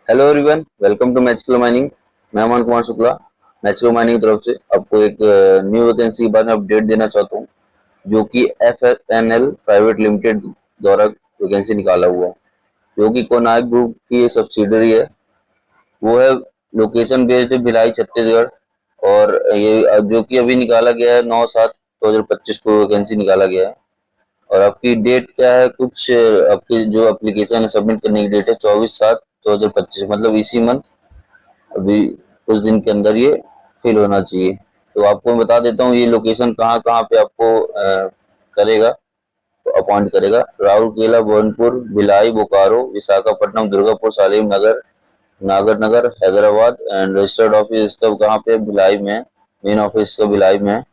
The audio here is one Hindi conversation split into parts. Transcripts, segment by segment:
Hello everyone, welcome to magical mining. मैं अमन कुमार शुक्ला, मैजिकल माइनिंग की तरफ से आपको एक न्यू वैकेंसी के बारे में अपडेट देना चाहता हूँ, जो कि FNL प्राइवेट लिमिटेड द्वारा वैकेंसी निकाला हुआ है, जो कि कोनार्क ग्रुप की एक सब्सिडरी है। वो है लोकेशन बेस्ड भिलाई छत्तीसगढ़। और ये जो कि अभी निकाला गया है 9/7/2025 को वैकेंसी निकाला गया है। और आपकी डेट क्या है, कुछ आपकी जो एप्लीकेशन है सबमिट करने की डेट है 24/7/2025, मतलब इसी मंथ, अभी कुछ दिन के अंदर ये फिल होना चाहिए। तो आपको मैं बता देता हूँ ये लोकेशन कहाँ कहाँ पे आपको करेगा, तो अपॉइंट करेगा। राउरकेला, बुरहानपुर, भिलाई, बोकारो, विशाखापट्टनम, दुर्गापुर, सालेम नगर, नागर नगर, हैदराबाद। एंड रजिस्टर्ड ऑफिस इसका कहाँ पे, भिलाई में। मेन ऑफिस इसका भिलाई में है।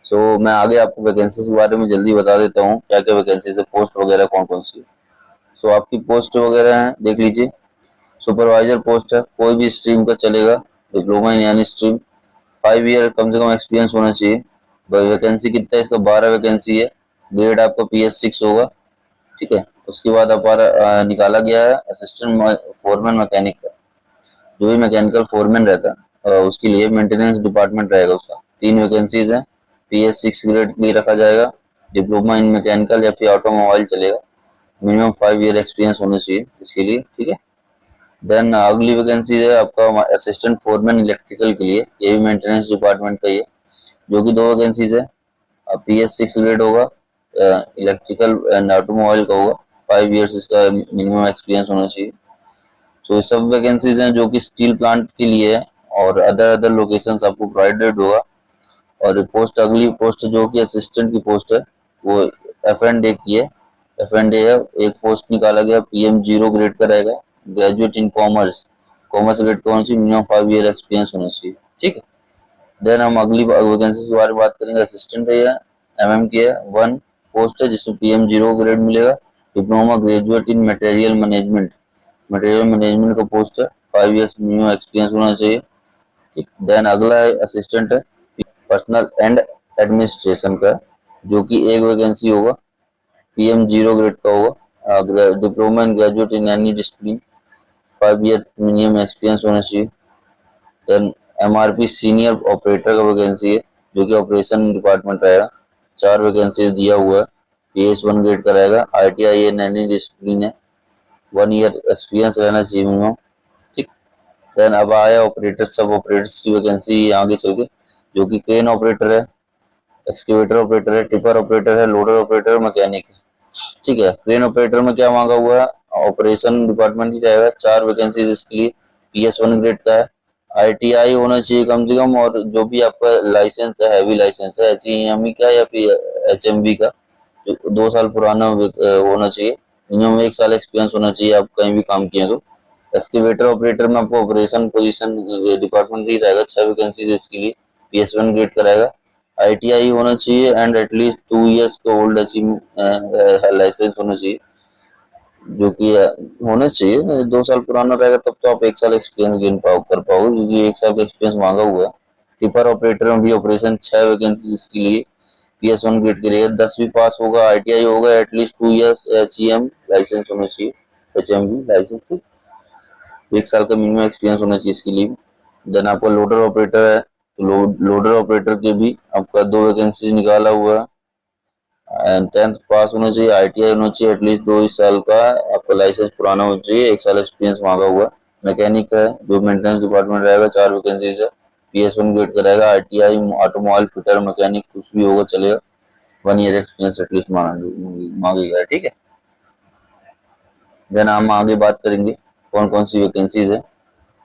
सो मैं आगे आपको वैकेंसीज के बारे में जल्दी बता देता हूँ, क्या क्या वैकेंसीज है, पोस्ट वगैरह कौन कौन सी। सो आपकी पोस्ट वगैरह है, देख लीजिए। सुपरवाइजर पोस्ट है, कोई भी स्ट्रीम का चलेगा, डिप्लोमा इन यानी स्ट्रीम। 5 ईयर कम से कम एक्सपीरियंस होना चाहिए। वैकेंसी कितना है इसका, 12 वैकेंसी है। ग्रेड आपका PS6 होगा। ठीक है। उसके बाद हमारा निकाला गया है असिस्टेंट फोरमैन मैकेनिक का। जो भी मैकेनिकल फोरमैन रहता है उसके लिए मेंटेनेंस डिपार्टमेंट रहेगा उसका। 3 वैकेंसीज है। PS6 ग्रेड के लिए रखा जाएगा। डिप्लोमा इन मैकेनिकल या फिर ऑटोमोबाइल चलेगा। मिनिमम 5 ईयर एक्सपीरियंस होना चाहिए इसके लिए। ठीक है। देन अगली वैकेंसी है आपका असिस्टेंट फोरमैन इलेक्ट्रिकल के लिए, ये भी मेंटेनेंस डिपार्टमेंट का ही है, जो कि 2 वैकेंसीज है। PS6 ग्रेड होगा, इलेक्ट्रिकल एंड ऑटोमोबाइल का होगा। 5 ईयर्स इसका मिनिमम एक्सपीरियंस होना चाहिए। सो ये सब वैकेंसीज हैं जो कि स्टील प्लांट के लिए है। और अदर अदर लोकेशंस आपको प्रोवाइडेड होगा। और पोस्ट, अगली पोस्ट जो कि असिस्टेंट की पोस्ट है, वो F&A की है। F&A है, एक पोस्ट निकाला गया, PM0 ग्रेड का रहेगा। Graduate in commerce, commerce grade का होना चाहिए, मिनिमम 5 ईयर एक्सपीरियंस होना चाहिए। ठीक है। देन हम अगली वैकेंसी के बारे में बात करेंगे। असिस्टेंट है, यह MM की है, 1 पोस्ट है जिसमें PM0 ग्रेड मिलेगा। Diploma graduate in material management, material management का पोस्ट है। 5 ईयर्स मिनिमम एक्सपीरियंस होना चाहिए। ठीक। देन अगला है असिस्टेंट है पर्सनल एंड एडमिनिस्ट्रेशन का, जो कि एक वैकेंसी होगा। PM0 ग्रेड का होगा। Diploma in graduate in any discipline, 5 year minimum experience होना चाहिए। देन MRP सीनियर ऑपरेटर का वैकेंसी है, जो कि ऑपरेशन डिपार्टमेंट रहेगा। 4 वैकेंसी दिया हुआ है। PS1 ग्रेड का रहेगा। ITI इन एनी डिसिप्लिन है। 1 ईयर एक्सपीरियंस रहना चाहिए मिनिमम। ठीक। देन अब आया ऑपरेटर, सब ऑपरेटर्स की वैकेंसी आगे चल के, जो कि क्रेन ऑपरेटर है, एक्सकेवेटर ऑपरेटर है, टिपर ऑपरेटर है, लोडर ऑपरेटर, मैकेनिक है। ठीक है। क्रेन ऑपरेटर में क्या मांगा हुआ है, ऑपरेशन डिपार्टमेंट ही जाएगा। 4 वैकेंसीज इसके लिए। PS1 ग्रेड का है। ITI होना चाहिए कम से कम। और जो भी आपका लाइसेंस है, हैवी लाइसेंस है, HEME का या फिर HMV का, जो 2 साल पुराना होना चाहिए। मिनिमम 1 साल एक्सपीरियंस होना चाहिए, आप कहीं भी काम किए तो। एक्सकेवेटर ऑपरेटर में आपको ऑपरेशन पोजीशन डिपार्टमेंट ही रहेगा। 6 वैकेंसीज इसके लिए। PS1 ग्रेड का रहेगा। ITI होना चाहिए एंड एटलीस्ट 2 ईयर्स का ओल्ड लाइसेंस होना चाहिए, जो कि होना चाहिए। 2 साल पुराना रहेगा तब तो आप 1 साल एक्सपीरियंस गेन कर पाओगे, क्योंकि 1 साल का एक्सपीरियंस मांगा हुआ है। टिपर ऑपरेटर में भी ऑपरेशन, 6 वैकेंसी इसके लिए। PS1 ग्रेड के लिए 10वीं पास होगा, ITI होगा, एटलीस्ट 2 ईयर्स HEM लाइसेंस होना चाहिए, HMV लाइसेंस। 1 साल का मिनिमम एक्सपीरियंस होना चाहिए इसके लिए। देन आपका लोडर ऑपरेटर है, लोडर ऑपरेटर के भी आपका 2 वैकेंसी निकाला हुआ है। एंड 10th पास होना चाहिए, ITI होना चाहिए, एटलीस्ट 2 साल का आपका लाइसेंस पुराना होना चाहिए, 1 साल एक्सपीरियंस मांगा हुआ। मैकेनिक है, जो मेंटेनेंस डिपार्टमेंट रहेगा। 4 वैकेंसीज है। PS1 ग्रेड का रहेगा। ITI, ऑटोमोबाइल फिटर, मैकेनिक कुछ भी होगा चलेगा। 1 ईयर एक्सपीरियंस एटलीस्ट मांगेगा। ठीक है। देन हम आगे बात करेंगे कौन कौन सी वैकेंसीज है।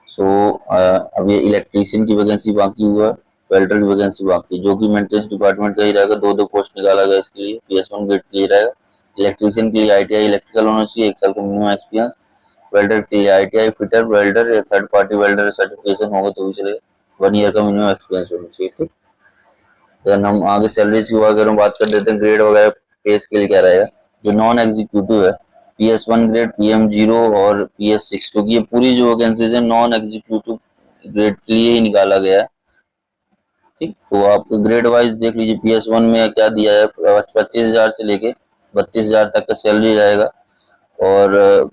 सो अब ये इलेक्ट्रीशियन की वैकेंसी बाकी हुआ है, वेल्डर की वैकेंसी बाकी, जो कि मेंटेनेंस डिपार्टमेंट का ही रहेगा। दो दो पोस्ट निकाला गया इसके लिए। PS1 ग्रेड के लिए रहेगा। इलेक्ट्रीशियन के लिए ITI इलेक्ट्रिकल होना चाहिए, 1 साल का मिनिमम एक्सपीरियंस। वेल्डर के लिए ITI फिटर वेल्डर या थर्ड पार्टी वेल्डर सर्टिफिकेशन होगा तो भी चलेगा। 1 ईयर का मिनिमम एक्सपीरियंस होना चाहिए। ठीक। देन हम आगे सैलरीज की वगैरह बात कर देते हैं। ग्रेड वगैरह पे स्केल क्या रहेगा। जो नॉन एग्जीक्यूटिव है, PS1 ग्रेड, PM0 और PS6, क्योंकि ये पूरी जो वैकेंसीज है नॉन एग्जीक्यूटिव ग्रेड के लिए ही निकाला गया है। ठीक। तो आप ग्रेड वाइज देख लीजिए, PS1 में क्या दिया है, 25,000 से लेके 32,000 तक का सैलरी रहेगा। और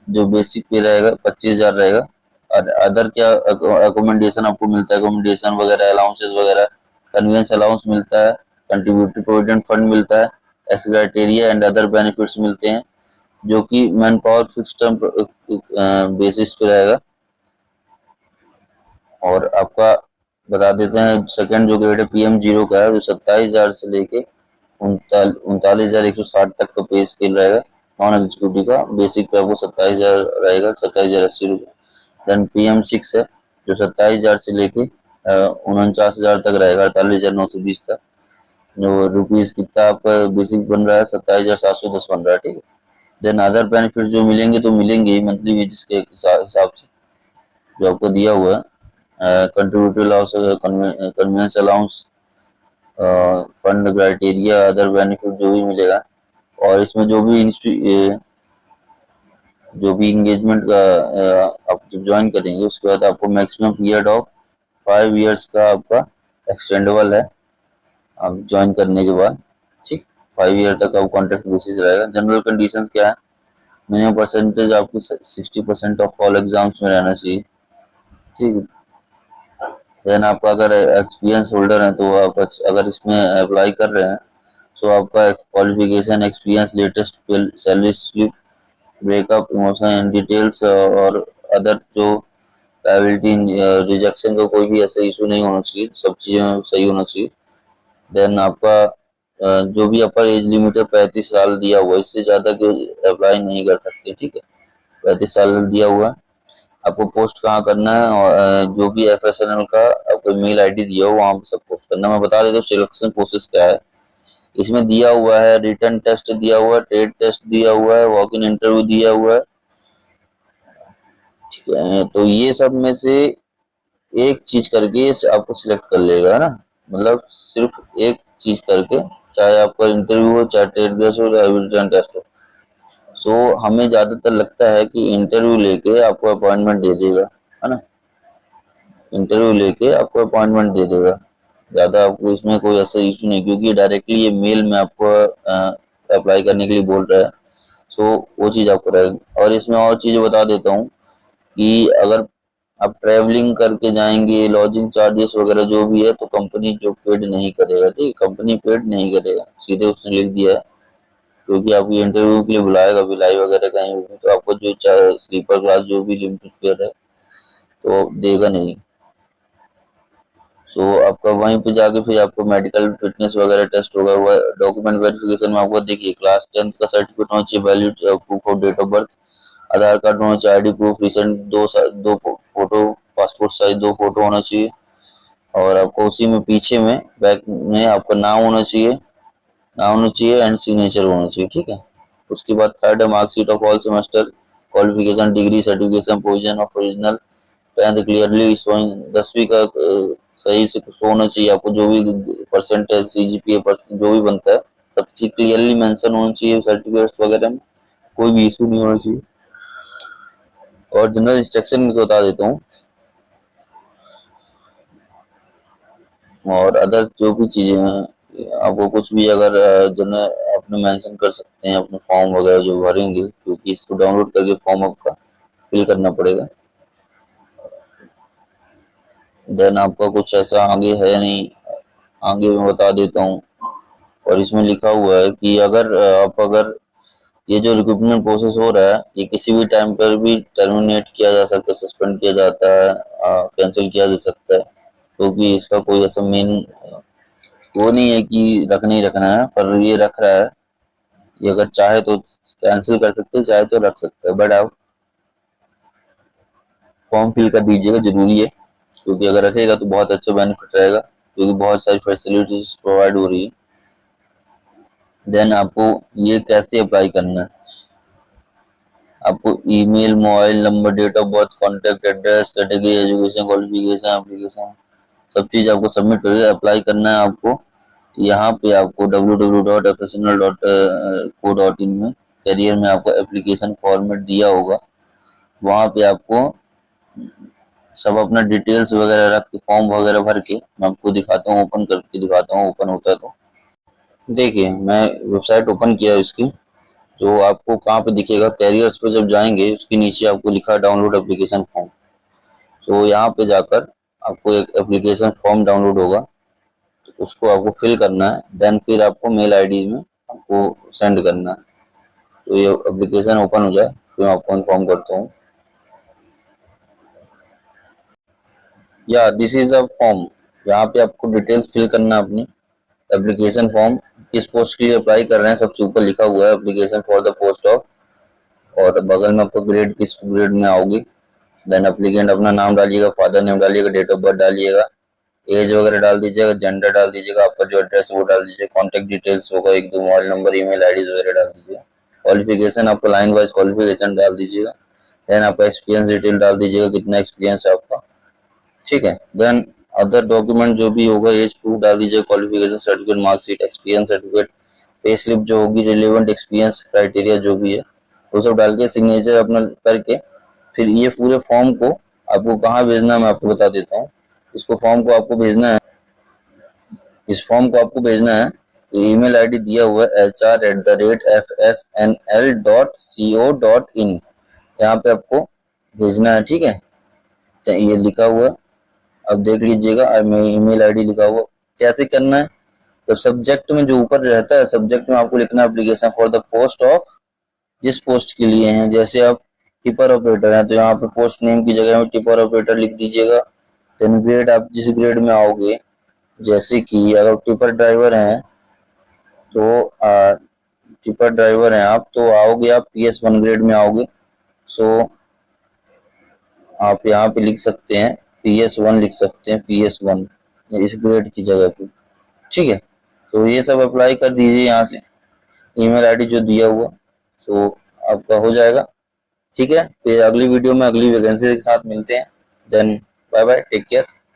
जो बेसिक पे रहेगा 25,000 रहेगा। और अदर क्या अकोमोडेशन आपको मिलता है, अकोमोडेशन वगैरह, अलाउंसेस वगैरह, कन्वीनियंस अलाउंस मिलता है, कंट्रीब्यूटरी प्रोविडेंट फंड मिलता है, x criteria and other benefits मिलते हैं, जो कि man power fix term basis पे रहेगा। और आपका बता देते हैं सेकंड जो ग्रेड है PM0 का है, वो 27,000 से लेके 39,160 तक का पे स्केल रहेगा। नॉन एग्जीक्यूटिव का बेसिक पे आपको 27,000 रहेगा, 27,080 रुपये। देन PM6 है जो 27,000 से लेके 49,000 तक रहेगा, 48,920 तक। जो रुपीज कितना आपका बेसिक बन रहा है, 27,710 बन रहा है, ठीक है। देन अदर बेनिफिट जो मिलेंगे तो मिलेंगे मंथली वेजेस के हिसाब से जो आपको दिया हुआ है, contributory allowance, convenience allowance, fund criteria, other benefit जो भी मिलेगा। और इसमें जो भी इंगेजमेंट का आप जब ज्वाइन करेंगे उसके बाद आपको मैक्सिमम पीरियड ऑफ 5 इयर्स का आपका एक्सटेंडेबल है आप ज्वाइन करने के बाद, ठीक। 5 ईयर तक आप कॉन्ट्रैक्ट बेसिस रहेगा। जनरल कंडीशंस क्या है, मिनिमम परसेंटेज आपकी 60% ऑफ ऑल एग्जाम्स में रहना चाहिए, ठीक है। देन आपका अगर एक्सपीरियंस होल्डर है तो आप अगर इसमें अप्लाई कर रहे हैं तो आपका qualification, experience, latest salary slip, breakup, emotional and details और अदर जो लायबिलिटी रिजेक्शन का कोई भी ऐसा इशू नहीं होना चाहिए, सब चीज़ें सही होना चाहिए। देन आपका जो भी अपर एज लिमिट है 35 साल दिया हुआ है, इससे ज़्यादा के अप्लाई नहीं कर सकते, ठीक है। 35 साल दिया हुआ है। आपको पोस्ट कहाँ करना है, और जो भी FSNL का आपको मेल आईडी दिया हो वहाँ पे सब पोस्ट करना है। मैं बता देता हूँ सिलेक्शन प्रोसेस क्या है। इसमें दिया हुआ है रिटन टेस्ट दिया हुआ है, ट्रेड टेस्ट दिया हुआ है, वॉक इन इंटरव्यू दिया हुआ है, ठीक है। तो ये सब में से एक चीज करके आपको सिलेक्ट कर लेगा, है ना। मतलब सिर्फ एक चीज करके, चाहे आपका इंटरव्यू हो, चाहे ट्रेड बेस हो, चाहे रिटन टेस्ट हो। सो हमें ज्यादातर लगता है कि इंटरव्यू लेके आपको अपॉइंटमेंट दे देगा, है ना। इंटरव्यू लेके आपको अपॉइंटमेंट दे देगा, ज्यादा आपको इसमें कोई ऐसा इशू नहीं, क्योंकि डायरेक्टली ये मेल में आपको अप्लाई करने के लिए बोल रहा है। सो वो चीज आपको रहेगी। और इसमें और चीजें बता देता हूँ कि अगर आप ट्रैवलिंग करके जाएंगे, लॉजिंग चार्जेस वगैरह जो भी है तो कंपनी जो पेड नहीं करेगा, ठीक, कंपनी पेड नहीं करेगा, सीधे उसने लिख दिया है। क्योंकि आपकी इंटरव्यू के लिए बुलाएगा भिलाई वगैरह कहीं भी, तो आपको जो स्लीपर क्लास जो भी लिमिटेड फेयर है तो देगा नहीं। सो आपका वहीं पे जाके फिर आपको मेडिकल फिटनेस वगैरह टेस्ट होगा। हुआ डॉक्यूमेंट वेरिफिकेशन में आपको देखिए क्लास 10th का सर्टिफिकेट होना चाहिए, valid proof of date of birth, Aadhaar card होना चाहिए, ID प्रूफ रिसेंट, दो फोटो, पासपोर्ट साइज 2 फोटो होना चाहिए। और आपको उसी में पीछे में बैक में आपका नाम होना चाहिए एंड सिग्नेचर होना चाहिए, ठीक है। उसके बाद थर्ड है marksheet of all semester qualification, degree certification, position of original 10th clearly showing, 10वीं का सही से कुछ होना चाहिए आपको, जो भी परसेंटेज, CGPA जो भी बनता है सब चीज क्लियरली मेंशन होना चाहिए सर्टिफिकेट्स वगैरह में, कोई भी इशू नहीं होना चाहिए। और जनरल इंस्ट्रक्शन बता देता हूँ, और अदर जो भी चीजें हैं आपको कुछ भी अगर जनरल अपने मेंशन कर सकते हैं अपने फॉर्म वगैरह जो भरेंगे, क्योंकि इसको डाउनलोड करके फॉर्म आपका फिल करना पड़ेगा। देन आपका कुछ ऐसा आगे है नहीं, आगे मैं बता देता हूँ। और इसमें लिखा हुआ है कि अगर ये जो रिक्रूटमेंट प्रोसेस हो रहा है ये किसी भी टाइम पर भी टर्मिनेट किया जा सकता है, सस्पेंड किया जाता है, कैंसिल किया जा सकता है, क्योंकि इसका कोई ऐसा मेन वो नहीं है कि रखना ही रखना है, पर ये रख रहा है। ये अगर चाहे तो कैंसिल कर सकते हैं, चाहे तो रख सकते हैं, बट आप फॉर्म फिल कर दीजिएगा, जरूरी है। क्योंकि अगर रखेगा तो बहुत अच्छा बेनिफिट रहेगा, क्योंकि बहुत सारी फैसिलिटीज प्रोवाइड हो रही है। देन आपको ये कैसे अप्लाई करना है, आपको email, mobile number, date of birth, contact address, category, education qualification, application, सब चीज आपको सबमिट करके अप्लाई करना है। आपको यहाँ पे आपको www.fsnl.co.in में करियर में आपको एप्लीकेशन फॉर्मेट दिया होगा, वहाँ पे आपको सब अपना डिटेल्स वगैरह रख के फॉर्म वगैरह भर के, मैं आपको दिखाता हूँ, ओपन करके दिखाता हूँ, ओपन होता है तो देखिए मैं वेबसाइट ओपन किया इसकी, तो आपको कहाँ पे दिखेगा, कैरियर्स पे जब जाएंगे उसके नीचे आपको लिखा है डाउनलोड एप्लीकेशन फॉर्म। तो यहाँ पे जाकर आपको एक एप्लीकेशन फॉर्म डाउनलोड होगा, तो उसको आपको फिल करना है, देन फिर आपको मेल आईडी में आपको सेंड करना है। तो ये एप्लीकेशन ओपन हो जाए फिर मैं आपको इन्फॉर्म करता हूँ। या दिस इज अ फॉर्म, यहाँ पे आपको डिटेल्स फिल करना है अपनी। एप्लीकेशन फॉर्म किस पोस्ट के लिए अप्लाई कर रहे हैं सबसे ऊपर लिखा हुआ है, application for the post of, और बगल में आपको ग्रेड किस ग्रेड में आओगे। देन एप्लीकेंट अपना नाम डालिएगा, फादर नेम डालिएगा, डेट ऑफ बर्थ डालिएगा, एज वगैरह डाल दीजिएगा, जेंडर डाल दीजिएगा, आपका जो एड्रेस वो डाल दीजिएगा, कॉन्टैक्ट डिटेल्स होगा, एक दो मोबाइल नंबर, ईमेल आईडीज वगैरह डाल दीजिएगा। क्वालिफिकेशन आपको लाइन वाइज क्वालिफिकेशन डाल दीजिएगा। देन आपका एक्सपीरियंस डिटेल डाल दीजिएगा, कितना एक्सपीरियंस है आपका, ठीक है। देन अदर डॉक्यूमेंट जो भी होगा, एज प्रूफ डाल दीजिए, qualification certificate, marksheet, experience certificate, pay slip जो होगी, रिलेवेंट एक्सपीरियंस क्राइटेरिया जो भी है वो सब डाल के सिग्नेचर अपना करके फिर ये पूरे फॉर्म को आपको कहाँ भेजना है मैं आपको बता देता हूँ। इसको फॉर्म को आपको भेजना है, इस फॉर्म को आपको भेजना है, ईमेल आईडी दिया हुआ है hr@fsnl.co.in, यहाँ पे आपको भेजना है, ठीक है। तो ये लिखा हुआ है, अब देख लीजिएगा, ईमेल आईडी लिखा हुआ। कैसे करना है, तो सब्जेक्ट में जो ऊपर रहता है, सब्जेक्ट में आपको लिखना है application for the post of, जिस पोस्ट के लिए हैं। जैसे आप टिपर ऑपरेटर हैं तो यहाँ पे पोस्ट नेम की जगह में टिपर ऑपरेटर लिख दीजिएगा। देन ग्रेड, आप जिस ग्रेड में आओगे, जैसे कि अगर टिपर ड्राइवर हैं तो टिपर ड्राइवर हैं आप तो आओगे, आप PS1 ग्रेड में आओगे। सो आप यहाँ पे लिख सकते हैं PS1, लिख सकते हैं PS1 इस ग्रेड की जगह पे, ठीक है। तो ये सब अप्लाई कर दीजिए यहाँ से, ईमेल आईडी जो दिया हुआ, तो आपका हो जाएगा, ठीक है। फिर अगली वीडियो में अगली वैकेंसी के साथ मिलते हैं। Then bye bye, take care.